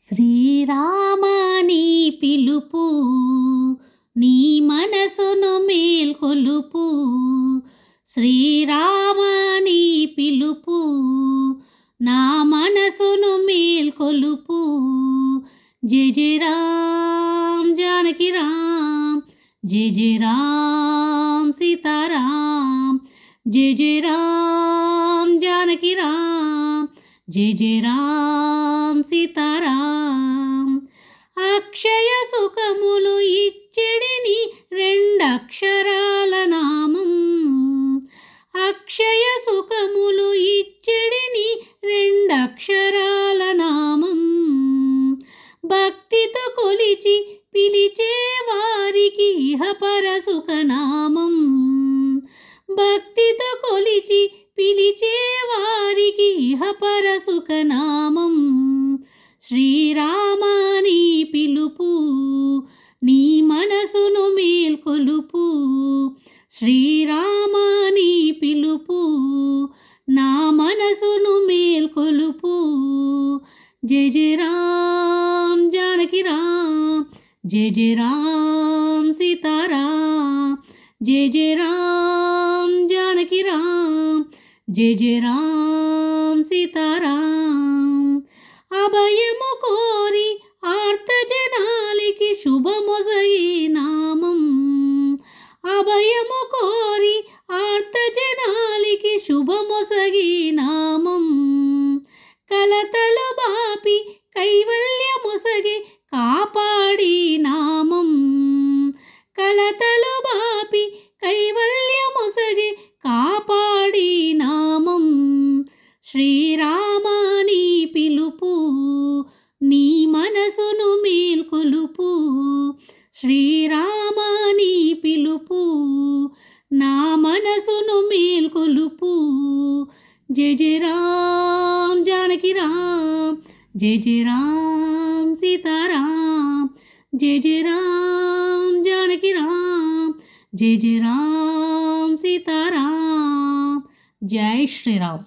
శ్రీరామని పిలుపు నీ మనసును మేల్కొలుపు. శ్రీరామని పిలుపు నా మనసును మేల్కొలుపు. జయ జయ రామ్ జానకి రామ్, జయ జయ రామ్ సీతారాం. జయ జయ రామ్ జానకి రామ్, జయ జయ రామ్ సీతారాం. అక్షయ సుఖములు ఇచ్చడిని రెండక్షరాల నామం. అక్షయ సుఖములు ఇచ్చడిని రెండక్షరాల నామం. భక్తితో కొలిచి పిలిచే వారికి ఇహపర సుఖనామం. భక్తితో కొలిచి పిలిచే వారికి ఇహపర సుఖనామం. శ్రీరామని పిలుపు నీ మనసును మేల్కొలుపు. శ్రీరామని పిలుపు నా మనసును మేల్కొలుపు. జయ జయ రామ్ జానకి రామ్, జయ జయ రామ్ సీతారాం. జయ జయ రామ్ జానకి రామ్, జయ జయ రామ్ సీతారాం. అభయము కోరి ఆర్తజనాలికి శుభమొసగే నామం. అభయము కోరి ఆర్తజనాలికి శుభమొసగే నామం. కలతలు బాపి కైవల్యమొసగే కాపాడి నామం. కలతలు బాపి కైవల్యమొసగే కాపాడి నామం. శ్రీరామని పిలుపు నీ మనసును మేల్కొలుపు. శ్రీరామని పిలుపు నా మనసును మేల్కొలుపు. జయ జయ రామ్ జానకి రామ్, జయ జయ రామ్ సీతారాం. జయ జయ రామ్ జానకి రామ్, జయ జయ రామ్ సీతారాం. జై శ్రీరామ్.